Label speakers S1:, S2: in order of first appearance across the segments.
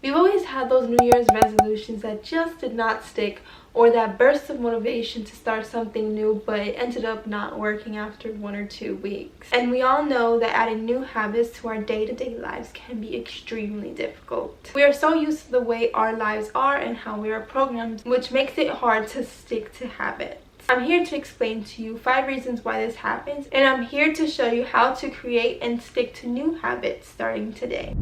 S1: We've always had those New Year's resolutions that just did not stick, or that burst of motivation to start something new, but it ended up not working after 1 or 2 weeks. And we all know that adding new habits to our day-to-day lives can be extremely difficult. We are so used to the way our lives are and how we are programmed, which makes it hard to stick to habits. I'm here to explain to you 5 reasons why this happens, and I'm here to show you how to create and stick to new habits starting today.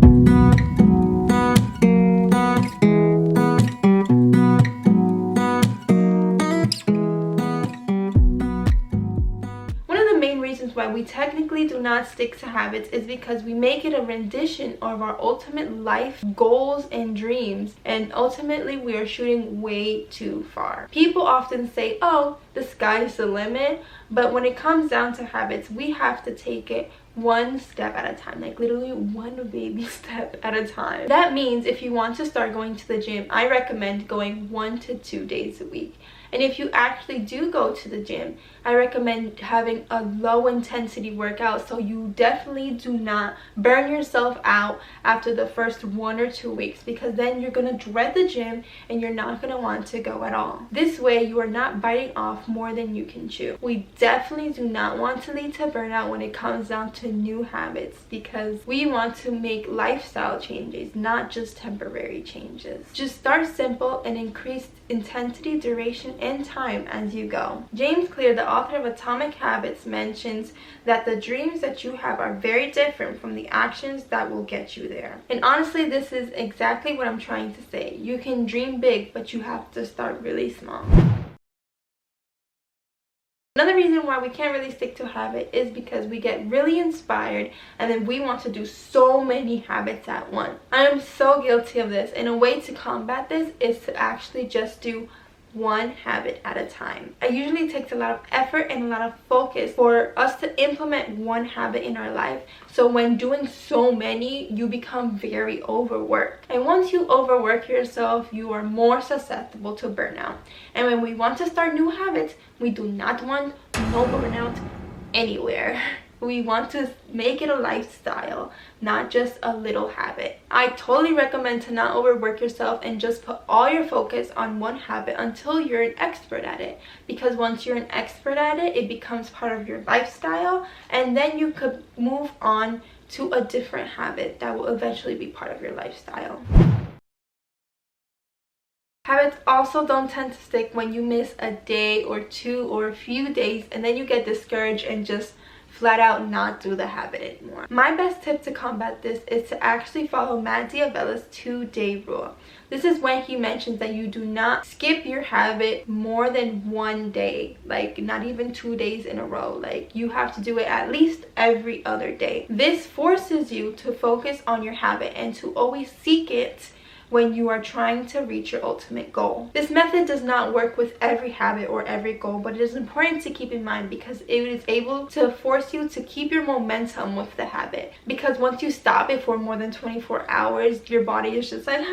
S1: Why we technically do not stick to habits is because we make it a rendition of our ultimate life goals and dreams, and ultimately we are shooting way too far. People often say, oh, the sky's the limit, but when it comes down to habits, we have to take it one step at a time, like literally one baby step at a time. That means if you want to start going to the gym, I recommend going 1 to 2 days a week. And if you actually do go to the gym, I recommend having a low intensity workout so you definitely do not burn yourself out after the first 1 or 2 weeks, because then you're going to dread the gym and you're not going to want to go at all. This way you are not biting off more than you can chew. We definitely do not want to lead to burnout when it comes down to new habits, because we want to make lifestyle changes, not just temporary changes. Just start simple and increase intensity, duration, and time as you go. James Clear, the author of Atomic Habits, mentions that the dreams that you have are very different from the actions that will get you there. And honestly, this is exactly what I'm trying to say. You can dream big, but you have to start really small. Another reason why we can't really stick to a habit is because we get really inspired and then we want to do so many habits at once. I am so guilty of this, and a way to combat this is to actually just do one habit at a time. It usually takes a lot of effort and a lot of focus for us to implement one habit in our life. So when doing so many, you become very overworked. And once you overwork yourself, you are more susceptible to burnout. And when we want to start new habits, we do not want no burnout anywhere. We want to make it a lifestyle, not just a little habit. I totally recommend to not overwork yourself and just put all your focus on one habit until you're an expert at it. Because once you're an expert at it, it becomes part of your lifestyle, and then you could move on to a different habit that will eventually be part of your lifestyle. Habits also don't tend to stick when you miss a day or 2 or a few days, and then you get discouraged and just flat out not do the habit anymore. My best tip to combat this is to actually follow Matt D'Avella's 2-day rule. This is when he mentions that you do not skip your habit more than 1 day, like not even 2 days in a row. Like you have to do it at least every other day. This forces you to focus on your habit and to always seek it when you are trying to reach your ultimate goal. This method does not work with every habit or every goal, but it is important to keep in mind because it is able to force you to keep your momentum with the habit. Because once you stop it for more than 24 hours, your body is just like,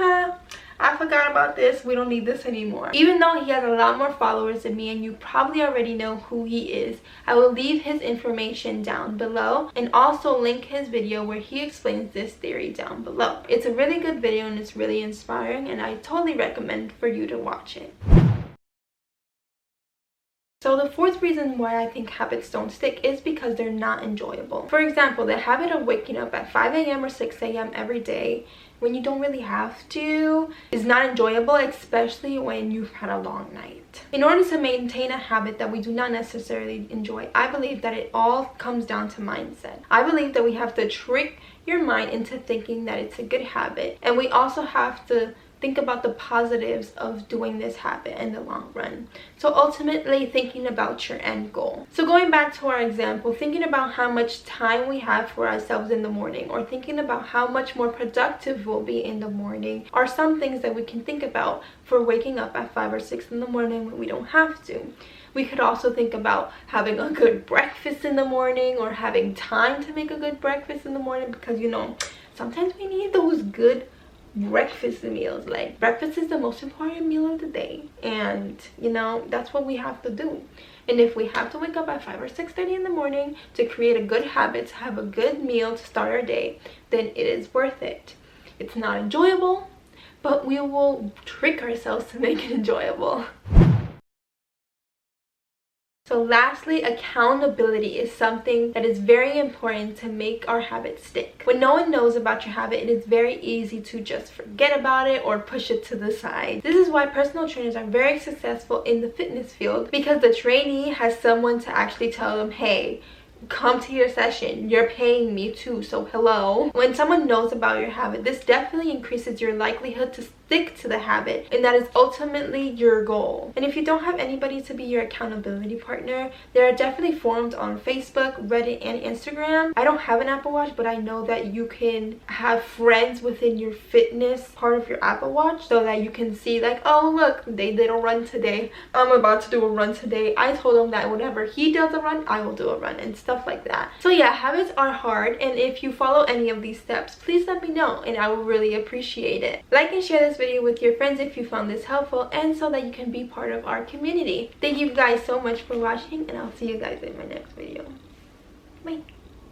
S1: I forgot about this, we don't need this anymore. Even though he has a lot more followers than me and you probably already know who he is, I will leave his information down below and also link his video where he explains this theory down below. It's a really good video and it's really inspiring, and I totally recommend for you to watch it. So the 4th reason why I think habits don't stick is because they're not enjoyable. For example, the habit of waking up at 5 a.m. or 6 a.m. every day when you don't really have to is not enjoyable, especially when you've had a long night. In order to maintain a habit that we do not necessarily enjoy, I believe that it all comes down to mindset. I believe that we have to trick your mind into thinking that it's a good habit, and we also have to think about the positives of doing this habit in the long run. So ultimately thinking about your end goal. So going back to our example, thinking about how much time we have for ourselves in the morning, or thinking about how much more productive we'll be in the morning, are some things that we can think about for waking up at 5 or 6 in the morning when we don't have to. We could also think about having a good breakfast in the morning, or having time to make a good breakfast in the morning, because you know, sometimes we need those good breakfast meals. Like, breakfast is the most important meal of the day, and you know, that's what we have to do. And if we have to wake up at 5 or 6:30 in the morning to create a good habit, to have a good meal to start our day, then it is worth it. It's not enjoyable, but we will trick ourselves to make it enjoyable. So lastly, accountability is something that is very important to make our habits stick. When no one knows about your habit, it is very easy to just forget about it or push it to the side. This is why personal trainers are very successful in the fitness field, because the trainee has someone to actually tell them, hey, come to your session, you're paying me too, so hello. When someone knows about your habit, this definitely increases your likelihood to stick to the habit, and that is ultimately your goal. And if you don't have anybody to be your accountability partner, there are definitely forums on Facebook, Reddit, and Instagram. I don't have an Apple Watch, but I know that you can have friends within your fitness part of your Apple Watch, so that you can see like, oh look, they did a run today, I'm about to do a run today. I told them that whenever he does a run, I will do a run, and stuff like that. So yeah, habits are hard, and if you follow any of these steps, please let me know, and I will really appreciate it. Like and share this video with your friends if you found this helpful, and so that you can be part of our community. Thank you guys so much for watching, and I'll see you guys in my next video. Bye.